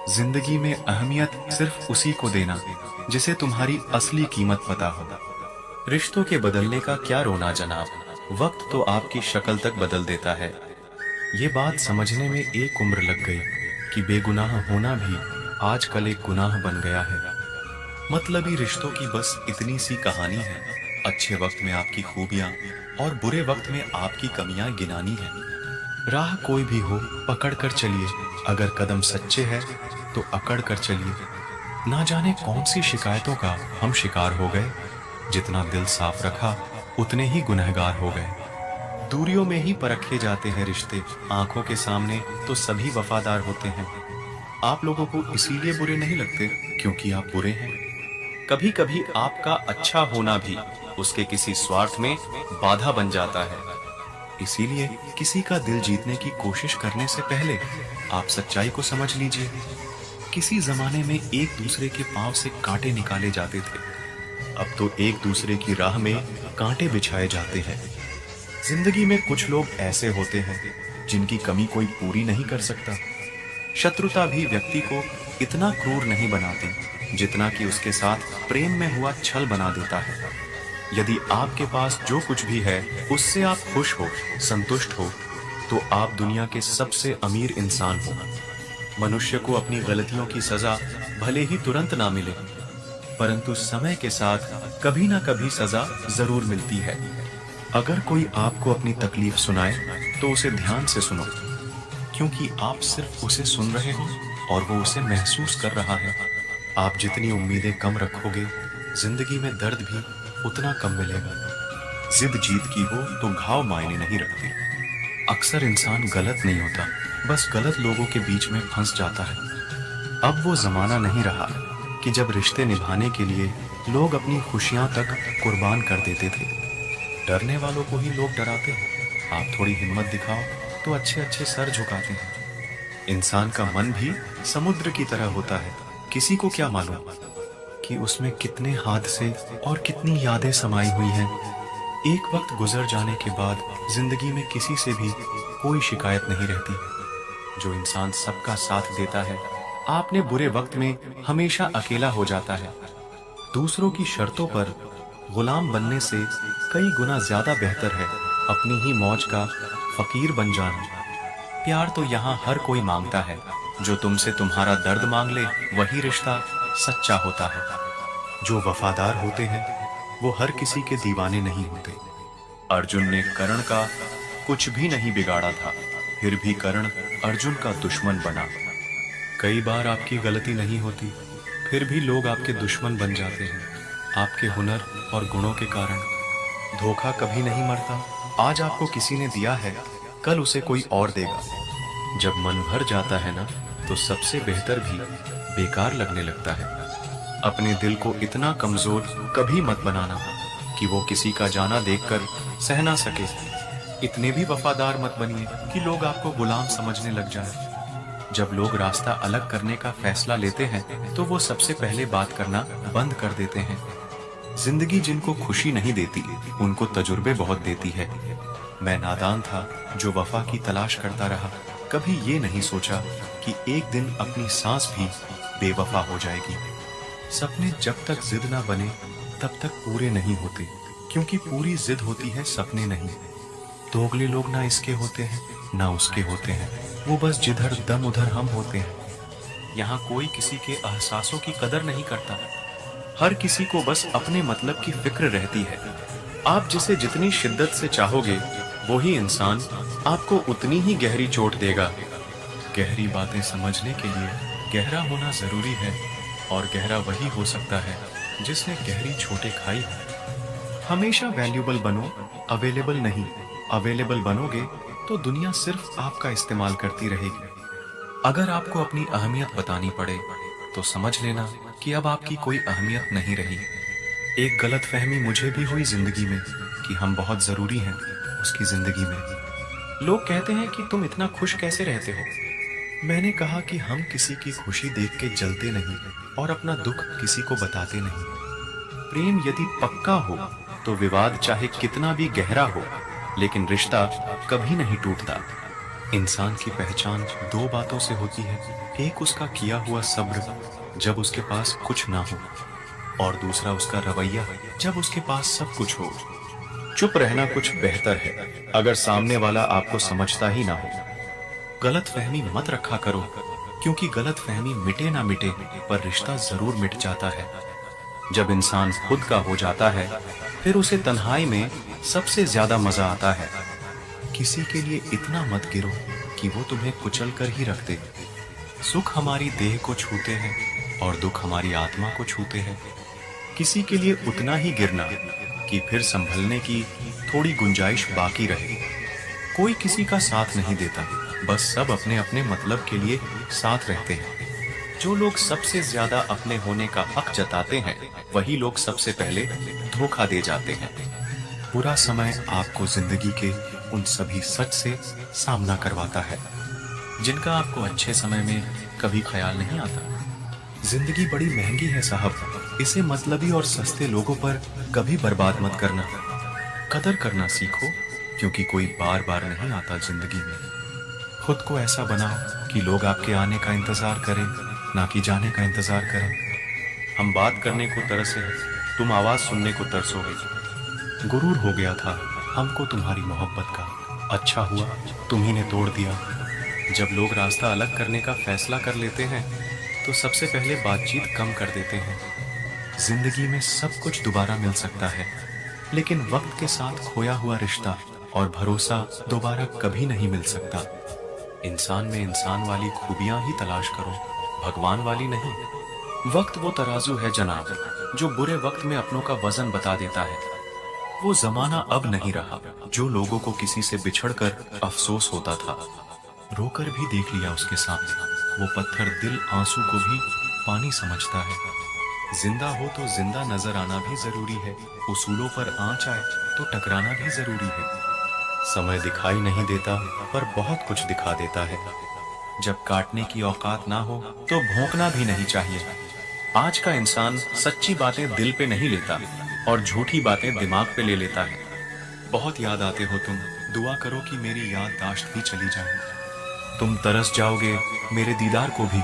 जिंदगी में अहमियत सिर्फ उसी को देना जिसे तुम्हारी असली कीमत पता हो। रिश्तों के बदलने का क्या रोना जनाब, वक्त तो आपकी शक्ल तक बदल देता है। ये बात समझने में एक उम्र लग गई कि बेगुनाह होना भी आजकल एक गुनाह बन गया है। मतलबी रिश्तों की बस इतनी सी कहानी है, अच्छे वक्त में आपकी खूबियां और बुरे वक्त में आपकी कमियां गिनानी है। राह कोई भी हो पकड़ कर चलिए, अगर कदम सच्चे हैं तो अकड़ कर चलिए। ना जाने कौन सी शिकायतों का हम शिकार हो गए, जितना दिल साफ रखा उतने ही गुनहगार हो गए। दूरियों में ही परखे जाते हैं रिश्ते, आंखों के सामने तो सभी वफादार होते हैं। आप लोगों को इसीलिए बुरे नहीं लगते क्योंकि आप बुरे हैं। कभी कभी आपका अच्छा होना भी उसके किसी स्वार्थ में बाधा बन जाता है। इसीलिए किसी का दिल जीतने की कोशिश करने से पहले आप सच्चाई को समझ लीजिए। किसी जमाने में एक दूसरे के पांव से कांटे निकाले जाते थे, अब तो एक दूसरे की राह में कांटे बिछाए जाते हैं। जिंदगी में कुछ लोग ऐसे होते हैं जिनकी कमी कोई पूरी नहीं कर सकता। शत्रुता भी व्यक्ति को इतना क्रूर नहीं बनाती जितना कि उसके साथ प्रेम में हुआ छल बना देता है। यदि आपके पास जो कुछ भी है उससे आप खुश हो, संतुष्ट हो, तो आप दुनिया के सबसे अमीर इंसान हो। मनुष्य को अपनी गलतियों की सजा भले ही तुरंत ना मिले, परंतु समय के साथ कभी ना कभी सजा जरूर मिलती है। अगर कोई आपको अपनी तकलीफ सुनाए तो उसे ध्यान से सुनो, क्योंकि आप सिर्फ उसे सुन रहे हो और वो उसे महसूस कर रहा है। आप जितनी उम्मीदें कम रखोगे, जिंदगी में दर्द भी उतना कम मिलेगा। जिद जीत की हो तो घाव मायने नहीं रखते। अक्सर इंसान गलत नहीं होता, बस गलत लोगों के बीच में फंस जाता है। अब वो जमाना नहीं रहा कि जब रिश्ते निभाने के लिए लोग अपनी खुशियां तक कुर्बान कर देते थे। डरने वालों को ही लोग डराते हैं। आप थोड़ी हिम्मत दिखाओ तो अच्छे अच्छे सर झुकाते हैं। इंसान का मन भी समुद्र की तरह होता है, किसी को क्या मालूम कि उसमें कितने हादसे और कितनी यादें समाई हुई हैं। एक वक्त गुजर जाने के बाद जिंदगी में किसी से भी कोई शिकायत नहीं रहती। जो इंसान सबका साथ देता है, आपने बुरे वक्त में हमेशा अकेला हो जाता है। दूसरों की शर्तों पर गुलाम बनने से कई गुना ज्यादा बेहतर है अपनी ही मौज का फकीर बन जाना। प्यार तो यहाँ हर कोई मांगता है, जो तुमसे तुम्हारा दर्द मांग ले वही रिश्ता सच्चा होता है। जो वफादार होते हैं वो हर किसी के दीवाने नहीं होते। अर्जुन ने कर्ण का कुछ भी नहीं बिगाड़ा था, फिर भी कर्ण अर्जुन का दुश्मन बना। कई बार आपकी गलती नहीं होती, फिर भी लोग आपके दुश्मन बन जाते हैं, आपके हुनर और गुणों के कारण। धोखा कभी नहीं मरता। आज आपको किसी ने दिया है, कल उसे कोई और देगा। जब मन भर जाता है ना, तो सबसे बेहतर भी बेकार लगने लगता है। अपने दिल को इतना कमजोर कभी मत बनाना कि वो किसी का जाना देखकर सह ना सके। इतने भी वफादार मत बनिए कि लोग आपको गुलाम समझने लग जाएं। जब लोग रास्ता अलग करने का फैसला लेते हैं तो वो सबसे पहले बात करना बंद कर देते हैं। जिंदगी जिनको खुशी नहीं देती उनको तजुर्बे बहुत देती है। मैं नादान था जो वफा की तलाश करता रहा, कभी ये नहीं सोचा कि एक दिन अपनी सांस भी बेवफा हो जाएगी। सपने जब तक जिद ना बने तब तक पूरे नहीं होते, क्योंकि पूरी जिद होती है, सपने नहीं। दोगले लोग ना इसके होते हैं ना उसके होते हैं, वो बस जिधर दम उधर हम होते हैं। यहाँ कोई किसी के एहसासों की कदर नहीं करता, हर किसी को बस अपने मतलब की फिक्र रहती है। आप जिसे जितनी शिद्दत से चाहोगे वही इंसान आपको उतनी ही गहरी चोट देगा। गहरी बातें समझने के लिए गहरा होना जरूरी है, और गहरा वही हो सकता है जिसने गहरी चोटें खाई हो। हमेशा वैल्यूबल बनो, अवेलेबल नहीं। अवेलेबल बनोगे तो दुनिया सिर्फ आपका इस्तेमाल करती रहेगी। अगर आपको अपनी अहमियत बतानी पड़े तो समझ लेना कि अब आपकी कोई अहमियत नहीं रही। एक गलत फहमी मुझे भी हुई जिंदगी में कि हम बहुत जरूरी हैं उसकी जिंदगी में। लोग कहते हैं कि तुम इतना खुश कैसे रहते हो। मैंने कहा कि हम किसी की खुशी देख के जलते नहीं और अपना दुख किसी को बताते नहीं। प्रेम यदि पक्का हो तो विवाद चाहे कितना भी गहरा हो, लेकिन रिश्ता कभी नहीं टूटता। इंसान की पहचान दो बातों से होती है। एक उसका किया हुआ सब्र जब उसके पास कुछ ना हो, और दूसरा उसका रवैया जब उसके पास सब कुछ हो। चुप रहना कुछ बेहतर है अगर सामने वाला आपको समझता ही ना हो। गलत फहमी मत रखा करो, क्योंकि गलत फहमी मिटे ना मिटे पर रिश्ता जरूर मिट जाता है। जब इंसान खुद का हो जाता है फिर उसे तन्हाई में सबसे ज्यादा मजा आता है। किसी के लिए इतना मत गिरो कि वो तुम्हें कुचल कर ही रख दे। सुख हमारी देह को छूते हैं और दुख हमारी आत्मा को छूते हैं। किसी के लिए उतना ही गिरना कि फिर संभलने की थोड़ी गुंजाइश बाकी रहे। कोई किसी का साथ नहीं देता, बस सब अपने अपने मतलब के लिए साथ रहते हैं। जो लोग सबसे ज्यादा अपने होने का हक जताते हैं वही लोग सबसे पहले धोखा दे जाते हैं। बुरा समय आपको जिंदगी के उन सभी सच से सामना करवाता है जिनका आपको अच्छे समय में कभी ख्याल नहीं आता। जिंदगी बड़ी महंगी है साहब, इसे मतलबी और सस्ते लोगों पर कभी बर्बाद मत करना। कदर करना सीखो, क्योंकि कोई बार बार नहीं आता जिंदगी में। खुद को ऐसा बनाओ कि लोग आपके आने का इंतजार करें, ना कि जाने का इंतजार करें। हम बात करने को तरसे, तुम आवाज सुनने को तरसोगे। गुरूर हो गया था हमको तुम्हारी मोहब्बत का, अच्छा हुआ तुम्ही ने तोड़ दिया। जब लोग रास्ता अलग करने का फैसला कर लेते हैं तो सबसे पहले बातचीत कम कर देते हैं। जिंदगी में सब कुछ दोबारा मिल सकता है, लेकिन वक्त के साथ खोया हुआ रिश्ता और भरोसा दोबारा कभी नहीं मिल सकता। इंसान में इंसान वाली खूबियां ही तलाश करो, भगवान वाली नहीं। वक्त वो तराजू है जनाब, जो बुरे वक्त में अपनों का वजन बता देता है। वो जमाना अब नहीं रहा जो लोगों को किसी से बिछड़कर अफसोस होता था। रोकर भी देख लिया उसके सामने, वो पत्थर दिल आंसू को भी पानी समझता है। जिंदा हो तो जिंदा नजर आना भी जरूरी है, उसूलों पर आंच आए तो टकराना भी जरूरी है। समय दिखाई नहीं देता पर बहुत कुछ दिखा देता है। जब काटने की औकात ना हो तो भौंकना भी नहीं चाहिए। आज का इंसान सच्ची बातें दिल पे नहीं लेता और झूठी बातें दिमाग पे ले लेता है। बहुत याद आते हो तुम, दुआ करो कि मेरी याददाश्त भी चली जाए। तुम तरस जाओगे मेरे दीदार को भी,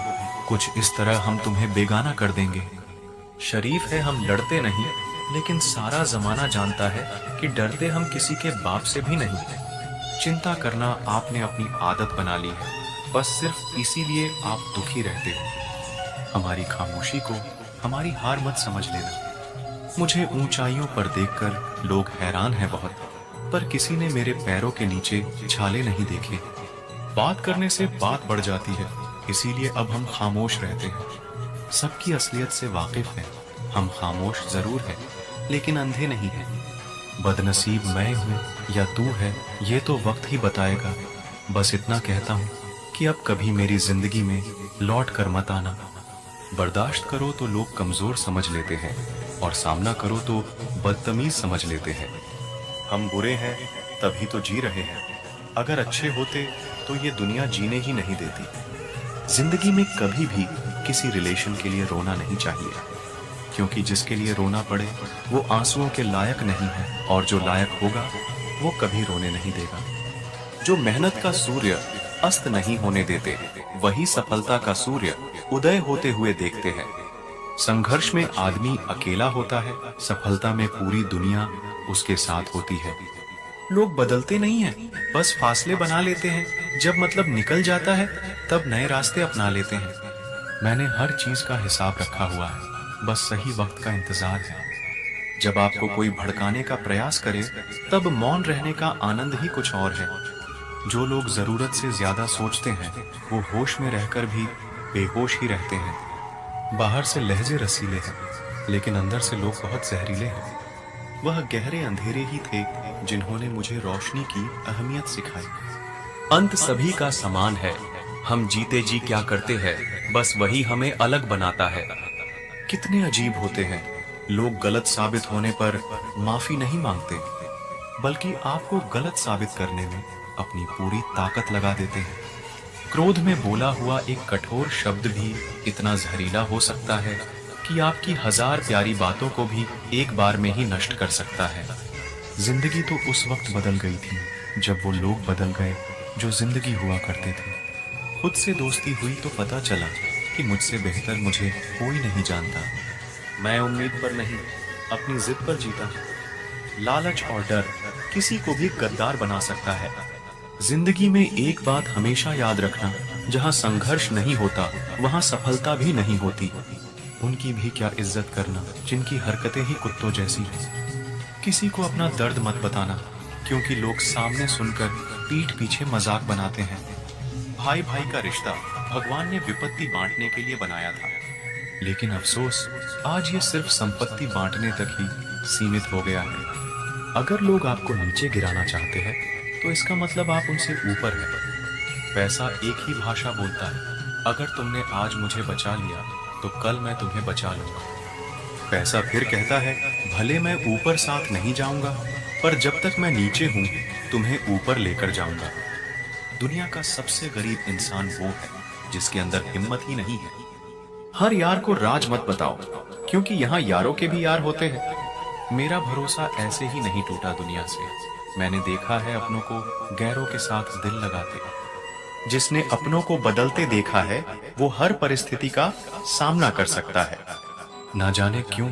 कुछ इस तरह हम तुम्हें बेगाना कर देंगे। शरीफ है हम लड़ते नहीं, लेकिन सारा जमाना जानता है कि डरते हम किसी के बाप से भी नहीं। चिंता करना आपने अपनी आदत बना ली है, बस सिर्फ इसीलिए आप दुखी रहते हो। हमारी खामोशी को हमारी हार मत समझ लेना। मुझे ऊंचाइयों पर देखकर लोग हैरान हैं बहुत, पर किसी ने मेरे पैरों के नीचे छाले नहीं देखे। बात करने से बात बढ़ जाती है, इसीलिए अब हम खामोश रहते हैं। सबकी असलियत से वाकिफ हैं, हम खामोश जरूर हैं लेकिन अंधे नहीं हैं। बदनसीब मैं हूँ या तू है ये तो वक्त ही बताएगा। बस इतना कहता हूँ कि अब कभी मेरी जिंदगी में लौट कर मत आना। बर्दाश्त करो तो लोग कमजोर समझ लेते हैं और सामना करो तो बदतमीज समझ लेते हैं। हम बुरे हैं तभी तो जी रहे हैं, अगर अच्छे होते तो ये दुनिया जीने ही नहीं देती। जिंदगी में कभी भी किसी रिलेशन के लिए रोना नहीं चाहिए, क्योंकि जिसके लिए रोना पड़े वो आंसुओं के लायक नहीं है, और जो लायक होगा वो कभी रोने नहीं देगा। जो मेहनत का सूर्य अस्त नहीं होने देते वही सफलता का सूर्य उदय होते हुए देखते हैं। संघर्ष में आदमी अकेला होता है, सफलता में पूरी दुनिया उसके साथ होती है। लोग बदलते नहीं हैं, बस फासले बना लेते हैं। जब मतलब निकल जाता है तब नए रास्ते अपना लेते हैं। मैंने हर चीज का हिसाब रखा हुआ है, बस सही वक्त का इंतजार है। जब आपको कोई भड़काने का प्रयास करे तब मौन रहने का आनंद ही कुछ और है। जो लोग जरूरत से ज्यादा सोचते हैं वो होश में रहकर भी बेहोश ही रहते हैं। बाहर से लहजे रसीले हैं लेकिन अंदर से लोग बहुत जहरीले हैं। वह गहरे अंधेरे ही थे जिन्होंने मुझे रोशनी की अहमियत सिखाई। अंत सभी का समान है, हम जीते जी क्या करते हैं बस वही हमें अलग बनाता है। कितने अजीब होते हैं, लोग गलत साबित होने पर माफी नहीं मांगते, बल्कि आपको गलत साबित करने में अपनी पूरी ताकत लगा देते हैं। क्रोध में बोला हुआ एक कठोर शब्द भी इतना जहरीला हो सकता है कि आपकी 1000 प्यारी बातों को भी एक बार में ही नष्ट कर सकता है। जिंदगी तो उस वक्त बदल गई थी जब वो लोग बदल गए जो जिंदगी हुआ करते थे। खुद से दोस्ती हुई तो पता चला कि मुझसे बेहतर मुझे कोई नहीं जानता। मैं उम्मीद पर नहीं, अपनी जिद पर जीता हूं। लालच और डर किसी को भी गद्दार बना सकता है। जिंदगी में एक बात हमेशा याद रखना, जहां संघर्ष नहीं होता वहां सफलता भी नहीं होती। उनकी भी क्या इज्जत करना जिनकी हरकतें ही कुत्तों जैसी। किसी को अपना दर्द मत बताना, क्योंकि लोग सामने सुनकर पीठ पीछे मजाक बनाते हैं। भाई भाई का रिश्ता भगवान ने विपत्ति बांटने के लिए बनाया था, लेकिन अफसोस आज ये सिर्फ संपत्ति बांटने तक ही सीमित हो गया है। अगर लोग आपको नीचे गिराना चाहते हैं तो इसका मतलब आप उनसे ऊपर हैं। पैसा एक ही भाषा बोलता है। अगर तुमने आज मुझे बचा लिया तो कल मैं तुम्हें बचा लूंगा। पैसा फिर कहता है, भले मैं ऊपर साथ नहीं जाऊंगा, पर जब तक मैं नीचे हूं तुम्हें ऊपर लेकर जाऊंगा। दुनिया का सबसे गरीब इंसान वो है जिसके अंदर हिम्मत ही नहीं है। हर यार को राज मत बताओ, क्योंकि यहाँ यारों के भी यार होते हैं। मेरा भरोसा ऐसे ही नहीं टूटा दुनिया से। मैंने देखा है अपनों को गैरों के साथ दिल लगाते। जिसने अपनों को बदलते देखा है वो हर परिस्थिति का सामना कर सकता है। ना जाने क्यों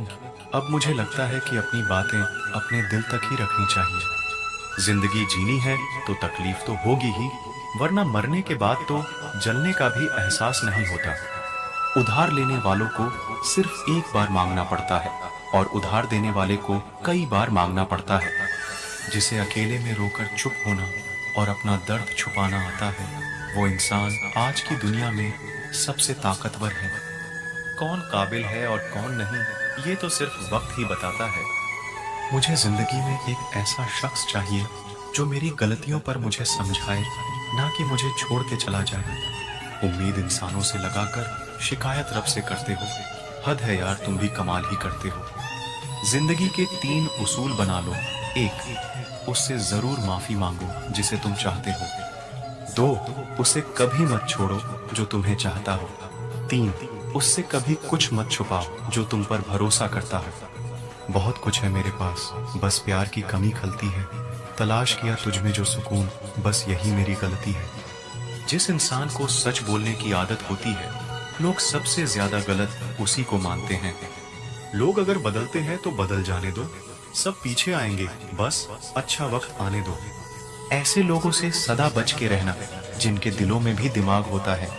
अब मुझे लगता है कि अपनी बातें अपने दिल तक ही रखनी चाहिए। जिंदगी जीनी है तो तकलीफ तो होगी ही, वरना मरने के बाद तो जलने का भी एहसास नहीं होता। उधार लेने वालों को सिर्फ एक बार मांगना पड़ता है और उधार देने वाले को कई बार मांगना पड़ता है। जिसे अकेले में रोकर चुप होना और अपना दर्द छुपाना आता है, वो इंसान आज की दुनिया में सबसे ताकतवर है। कौन काबिल है और कौन नहीं, ये तो सिर्फ वक्त ही बताता है। मुझे जिंदगी में एक ऐसा शख्स चाहिए जो मेरी गलतियों पर मुझे समझाए, ना कि मुझे छोड़ के चला जाए। उम्मीद इंसानों से लगाकर शिकायत रब से करते हो। हद है यार, तुम भी कमाल ही करते हो। जिंदगी के 3 उसूल बना लो। 1, उससे जरूर माफी मांगो जिसे तुम चाहते हो। 2, उसे कभी मत छोड़ो जो तुम्हें चाहता हो। 3, उससे कभी कुछ मत छुपाओ जो तुम पर भरोसा करता हो। बहुत कुछ है मेरे पास, बस प्यार की कमी खलती है। तलाश किया तुझ में जो सुकून, बस यही मेरी गलती है। जिस इंसान को सच बोलने की आदत होती है, लोग सबसे ज्यादा गलत उसी को मानते हैं। लोग अगर बदलते हैं तो बदल जाने दो, सब पीछे आएंगे, बस अच्छा वक्त आने दो। ऐसे लोगों से सदा बच के रहना जिनके दिलों में भी दिमाग होता है।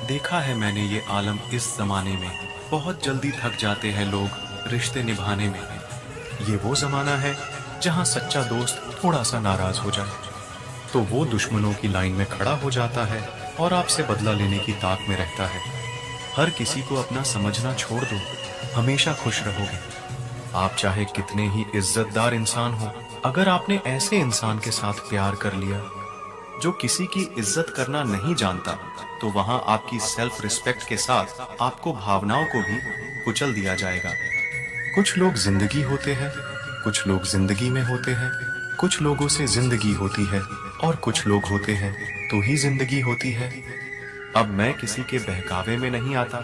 देखा है मैंने ये आलम इस जमाने में, बहुत जल्दी थक जाते हैं लोग रिश्ते निभाने में। ये वो जमाना है जहां सच्चा दोस्त थोड़ा सा नाराज हो जाए तो वो दुश्मनों की लाइन में खड़ा हो जाता है और आपसे बदला लेने की ताक में रहता है। हर किसी को अपना समझना छोड़ दो, हमेशा खुश रहोगे। आप चाहे कितने ही इज्जतदार इंसान हो, अगर आपने ऐसे इंसान के साथ प्यार कर लिया जो किसी की इज्जत करना नहीं जानता, तो वहां आपकी सेल्फ रिस्पेक्ट के साथ आपको भावनाओं को भी कुचल दिया जाएगा। कुछ लोग जिंदगी होते हैं, कुछ लोग जिंदगी में होते हैं। कुछ लोगों से जिंदगी होती है और कुछ लोग होते हैं तो ही जिंदगी होती है। अब मैं किसी के बहकावे में नहीं आता।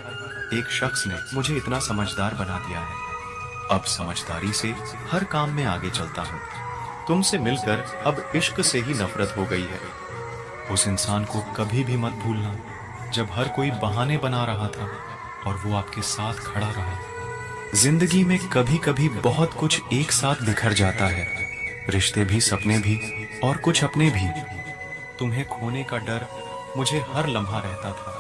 एक शख्स ने मुझे इतना समझदार बना दिया है। अब समझदारी से हर काम में आगे चलता हूँ। तुमसे मिलकर अब इश्क से ही नफरत हो गई है। उस इंसान को कभी भी मत भूलना जब हर कोई बहाने बना रहा था और वो आपके साथ खड़ा रहा। जिंदगी में कभी कभी बहुत कुछ एक साथ बिखर जाता है, रिश्ते भी, सपने भी और कुछ अपने भी। तुम्हें खोने का डर मुझे हर लम्हा रहता था।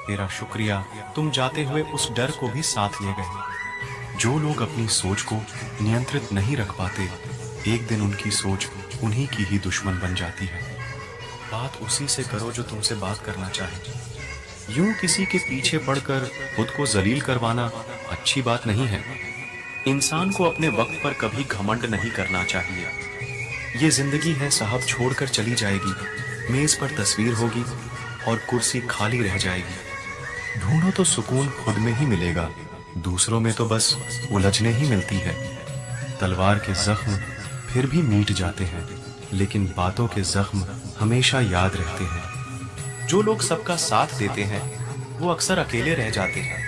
तेरा शुक्रिया, तुम जाते हुए उस डर को भी साथ ले गए। जो लोग अपनी सोच को नियंत्रित नहीं रख पाते, एक दिन उनकी सोच उन्हीं की ही दुश्मन बन जाती है। बात उसी से करो जो तुमसे बात करना चाहे। यूं किसी के पीछे पड़कर खुद को जलील करवाना अच्छी बात नहीं है। इंसान को अपने वक्त पर कभी घमंड नहीं करना चाहिए। ये जिंदगी है साहब, छोड़कर चली जाएगी। मेज पर तस्वीर होगी और कुर्सी खाली रह जाएगी। ढूंढो तो सुकून खुद में ही मिलेगा, दूसरों में तो बस उलझने ही मिलती है। तलवार के जख्म फिर भी मीट जाते हैं, लेकिन बातों के जख्म हमेशा याद रहते हैं। जो लोग सबका साथ देते हैं वो अक्सर अकेले रह जाते हैं।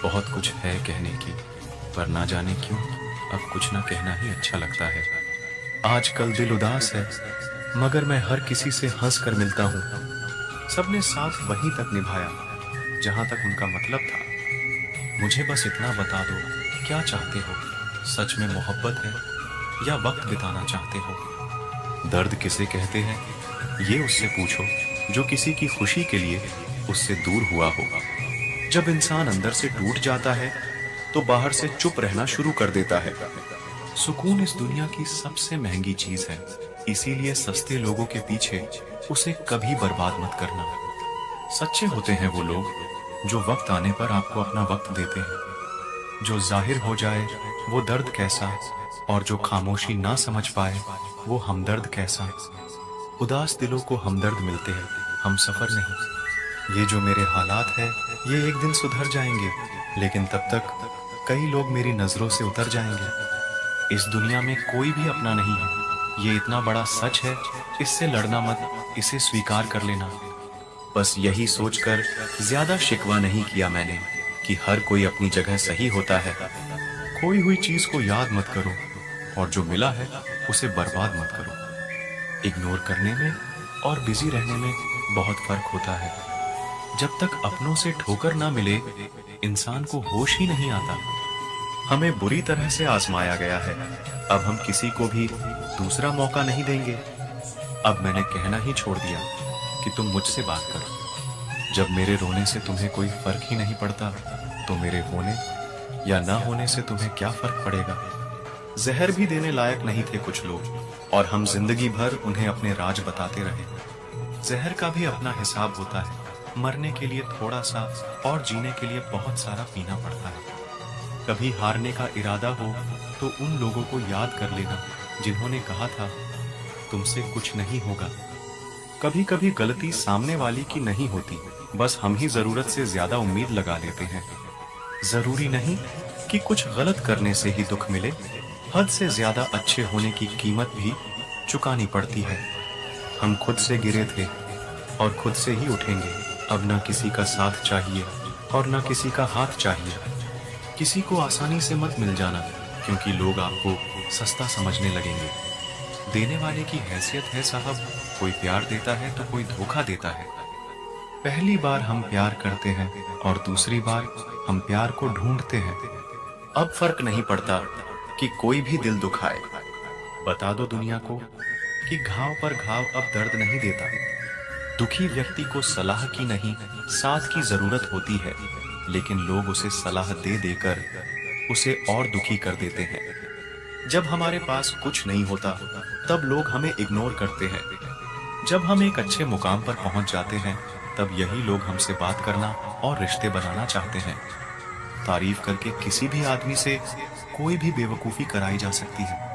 बहुत कुछ है कहने की, पर ना जाने क्यों अब कुछ ना कहना ही अच्छा लगता है। आजकल दिल उदास है, मगर मैं हर किसी से हंस कर मिलता हूँ। सबने साथ वहीं तक निभाया जहां तक उनका मतलब था। मुझे बस इतना बता दो, क्या चाहते हो? सच में मोहब्बत है या वक्त बिताना चाहते हो? दर्द किसे कहते हैं ये उससे पूछो जो किसी की खुशी के लिए उससे दूर हुआ होगा। जब इंसान अंदर से टूट जाता है तो बाहर से चुप रहना शुरू कर देता है। सुकून इस दुनिया की सबसे महंगी चीज है, इसीलिए सस्ते लोगों के पीछे उसे कभी बर्बाद मत करना। सच्चे होते हैं वो लोग जो वक्त आने पर आपको अपना वक्त देते हैं। जो जाहिर हो जाए वो दर्द कैसा, और जो खामोशी ना समझ पाए वो हमदर्द कैसा। उदास दिलों को हमदर्द मिलते हैं, हम सफर नहीं। ये जो मेरे हालात है ये एक दिन सुधर जाएंगे, लेकिन तब तक कई लोग मेरी नजरों से उतर जाएंगे। इस दुनिया में कोई भी अपना नहीं है, ये इतना बड़ा सच है। इससे लड़ना मत, इसे स्वीकार कर लेना। बस यही सोचकर ज्यादा शिकवा नहीं किया मैंने कि हर कोई अपनी जगह सही होता है। खोई हुई चीज को याद मत करो, और जो मिला है उसे बर्बाद मत करो। इग्नोर करने में और बिजी रहने में बहुत फर्क होता है। जब तक अपनों से ठोकर ना मिले इंसान को होश ही नहीं आता। हमें बुरी तरह से आजमाया गया है, अब हम किसी को भी दूसरा मौका नहीं देंगे। अब मैंने कहना ही छोड़ दिया कि तुम मुझसे बात करो। जब मेरे रोने से तुम्हें कोई फर्क ही नहीं पड़ता तो मेरे होने या ना होने से तुम्हें क्या फर्क पड़ेगा। जहर भी देने लायक नहीं थे कुछ लोग, और हम जिंदगी भर उन्हें अपने राज बताते रहे। जहर का भी अपना हिसाब होता है, मरने के लिए थोड़ा सा और जीने के लिए बहुत सारा पीना पड़ता है। कभी हारने का इरादा हो तो उन लोगों को याद कर लेना जिन्होंने कहा था तुमसे कुछ नहीं होगा। कभी कभी गलती सामने वाली की नहीं होती, बस हम ही जरूरत से ज्यादा उम्मीद लगा लेते हैं। जरूरी नहीं कि कुछ गलत करने से ही दुख मिले, हद से ज्यादा अच्छे होने की कीमत भी चुकानी पड़ती है। हम खुद से गिरे थे और खुद से ही उठेंगे। अब ना किसी का साथ चाहिए और ना किसी का हाथ चाहिए। किसी को आसानी से मत मिल जाना, क्योंकि लोग आपको सस्ता समझने लगेंगे। देने वाले की हैसियत है साहब, कोई प्यार देता है तो कोई धोखा देता है। पहली बार हम प्यार करते हैं और दूसरी बार हम प्यार को ढूंढते हैं। अब फर्क नहीं पड़ता कि कोई भी दिल दुखाए। बता दो दुनिया को कि घाव पर घाव अब दर्द नहीं देता। दुखी व्यक्ति को सलाह की नहीं साथ की जरूरत होती है, लेकिन लोग उसे सलाह दे देकर उसे और दुखी कर देते हैं। जब हमारे पास कुछ नहीं होता तब लोग हमें इग्नोर करते हैं। जब हम एक अच्छे मुकाम पर पहुंच जाते हैं तब यही लोग हमसे बात करना और रिश्ते बनाना चाहते हैं। तारीफ करके किसी भी आदमी से कोई भी बेवकूफी कराई जा सकती है।